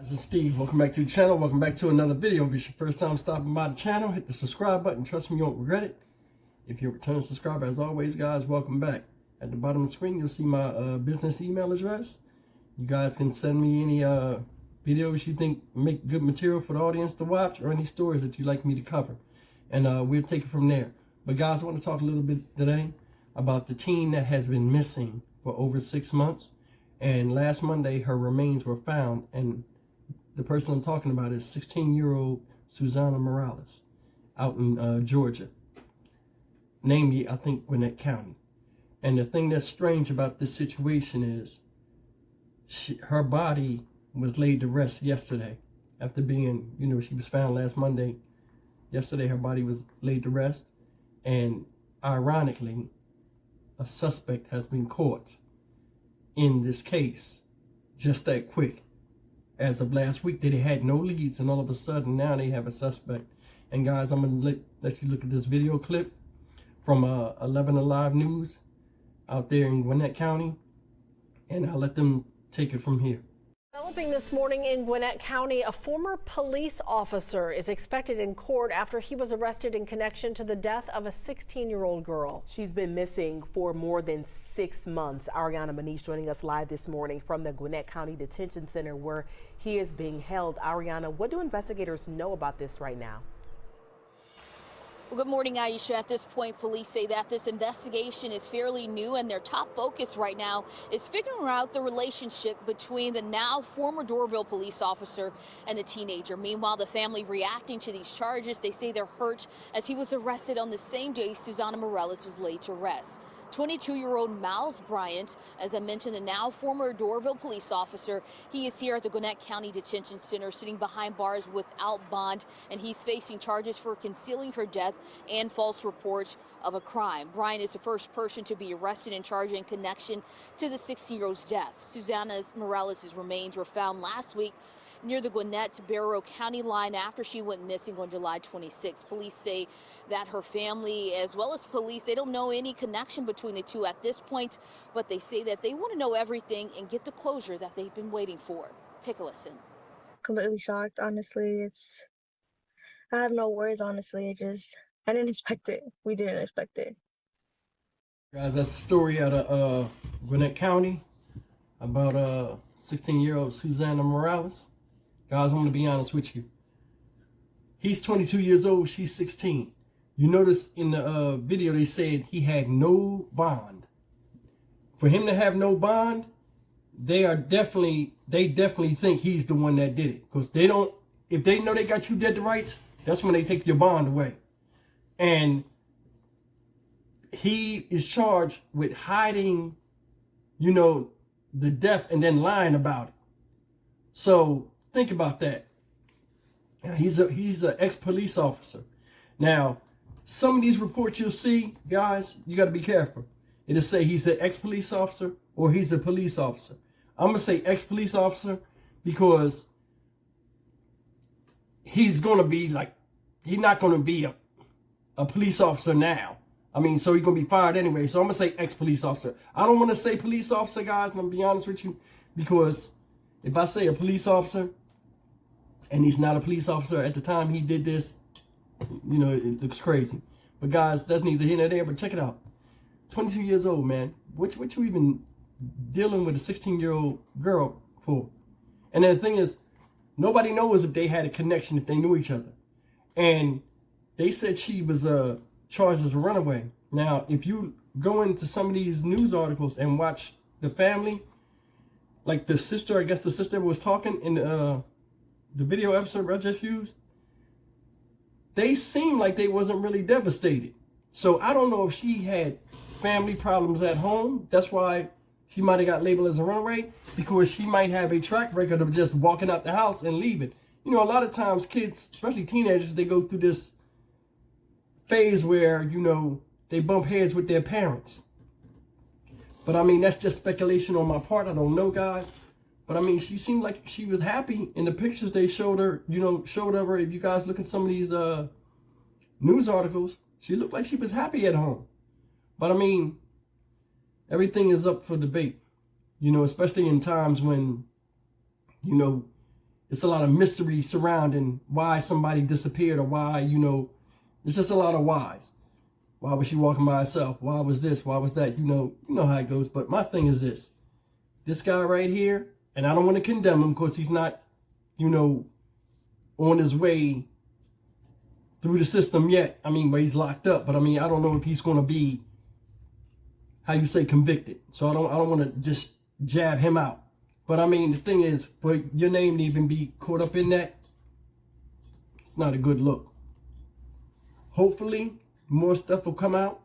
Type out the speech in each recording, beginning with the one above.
This is Steve. Welcome back to the channel. Welcome back to another video. If it's your first time stopping by the channel, hit the subscribe button. Trust me, you won't regret it. If you're a returning subscriber, as always, guys, welcome back. At the bottom of the screen, you'll see my business email address. You guys can send me any videos you think make good material for the audience to watch, or any stories that you'd like me to cover. And we'll take it from there. But guys, I want to talk a little bit today about the teen that has been missing for over 6 months. And last Monday, her remains were found, and the person I'm talking about is 16-year-old Susana Morales out in Georgia, namely, I think, Gwinnett County. And the thing that's strange about this situation is her body was laid to rest yesterday after being, she was found last Monday. Yesterday, her body was laid to rest. And ironically, a suspect has been caught in this case just that quick. As of last week, they had no leads, and all of a sudden now they have a suspect. And guys, I'm gonna let you look at this video clip from 11 Alive News out there in Gwinnett County, and I'll let them take it from here. Developing this morning in Gwinnett County, a former police officer is expected in court after he was arrested in connection to the death of a 16-year-old girl. She's been missing for more than 6 months. Ariana Manish joining us live this morning from the Gwinnett County Detention Center where he is being held. Ariana, what do investigators know about this right now? Well, good morning, Aisha. At this point, police say that this investigation is fairly new, and their top focus right now is figuring out the relationship between the now former Doraville police officer and the teenager. Meanwhile, the family reacting to these charges, they say they're hurt as he was arrested on the same day Susana Morales was laid to rest. 22-year-old Miles Bryant, as I mentioned, the now former Doraville police officer, he is here at the Gwinnett County Detention Center sitting behind bars without bond, and he's facing charges for concealing her death and false reports of a crime. Bryant is the first person to be arrested and charged in connection to the 16-year-old's death. Susana Morales' remains were found last week near the Gwinnett-Barrow County line after she went missing on July 26. Police say that her family, as well as police, they don't know any connection between the two at this point, but they say that they want to know everything and get the closure that they've been waiting for. Take a listen. Completely shocked, honestly. I have no words, honestly. I didn't expect it. We didn't expect it. Guys, that's a story out of Gwinnett County about 16-year-old Susana Morales. Guys, I'm going to be honest with you. He's 22 years old. She's 16. You notice in the video they said he had no bond. For him to have no bond, they definitely think he's the one that did it. Because if they know they got you dead to rights, that's when they take your bond away. And he is charged with hiding, the death and then lying about it. So think about that. He's an ex-police officer. Now, some of these reports you'll see, guys, you got to be careful. It'll say he's an ex-police officer or he's a police officer. I'm going to say ex-police officer because he's going to be he's not going to be a police officer now. I mean, so he's going to be fired anyway. So I'm going to say ex-police officer. I don't want to say police officer, guys, and I'm going to be honest with you, because if I say a police officer and he's not a police officer at the time he did this, it looks crazy. But guys, that's neither here nor there, but check it out. 22 years old, man. What you even dealing with a 16-year-old girl for? And then the thing is, nobody knows if they had a connection, if they knew each other. And they said she was charged as a runaway. Now, if you go into some of these news articles and watch the family, like the sister, I guess the sister was talking in the video episode I just used, they seemed like they wasn't really devastated. So I don't know if she had family problems at home. That's why she might have got labeled as a runaway, because she might have a track record of just walking out the house and leaving. A lot of times kids, especially teenagers, they go through this phase where, they bump heads with their parents. But I mean, that's just speculation on my part. I don't know, guys. But I mean, she seemed like she was happy in the pictures they showed her, showed of her. If you guys look at some of these news articles, she looked like she was happy at home. But I mean, everything is up for debate, especially in times when, it's a lot of mystery surrounding why somebody disappeared or why, you know, it's just a lot of whys. Why was she walking by herself? Why was this? Why was that? You know how it goes. But my thing is this. This guy right here, and I don't want to condemn him because he's not, you know, on his way through the system yet. I mean, where he's locked up. But I mean, I don't know if he's going to be, how you say, convicted. So I don't want to just jab him out. But I mean, the thing is, for your name to even be caught up in that, it's not a good look. Hopefully, more stuff will come out.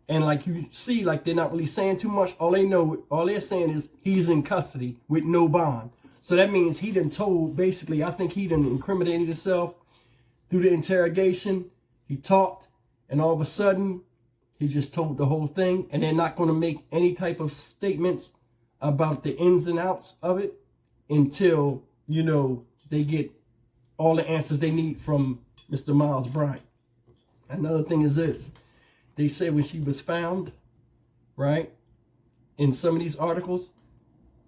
And like you see, like they're not really saying too much. All they're saying is he's in custody with no bond. So that means he done told, basically, I think he done incriminated himself through the interrogation. He talked, and all of a sudden, he just told the whole thing. And they're not going to make any type of statements about the ins and outs of it until, you know, they get all the answers they need from Mr. Miles Bryant. Another thing is this. They say when she was found, right, in some of these articles,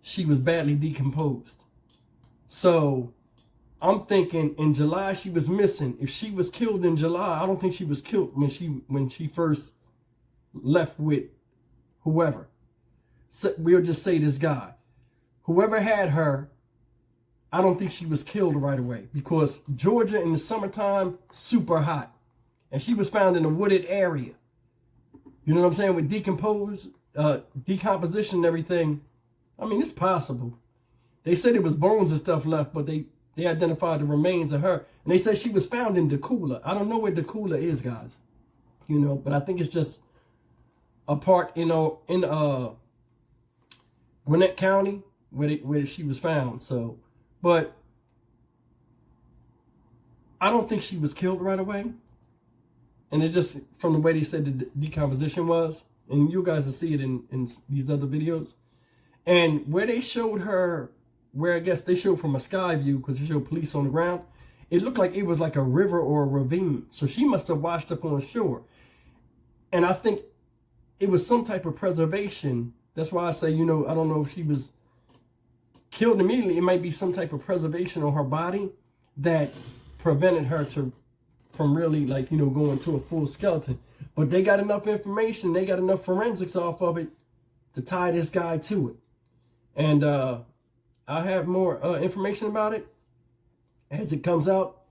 she was badly decomposed. So I'm thinking in July she was missing. If she was killed in July, I don't think she was killed when she first left with whoever. So we'll just say this guy. Whoever had her, I don't think she was killed right away, because Georgia in the summertime, super hot. And she was found in a wooded area. You know what I'm saying? With decomposition and everything. I mean, it's possible. They said it was bones and stuff left, but they identified the remains of her. And they said she was found in Decula. I don't know where Decula is, guys. You know, but I think it's just a part, you know, in Gwinnett County where she was found. So, but I don't think she was killed right away. And it's just from the way they said the decomposition was. And you guys will see it in these other videos. And where they showed her, where I guess they showed from a sky view, because they showed police on the ground, it looked like it was like a river or a ravine. So she must have washed up on shore. And I think it was some type of preservation. That's why I say, you know, I don't know if she was killed immediately. It might be some type of preservation on her body that prevented her from really, like, you know, going to a full skeleton. But they got enough information, they got enough forensics off of it to tie this guy to it. And I'll have more information about it as it comes out,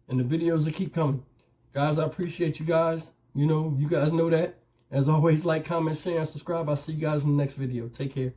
and the videos that keep coming. Guys, I appreciate you guys. You know, you guys know that. As always, like, comment, share, and subscribe. I'll see you guys in the next video. Take care.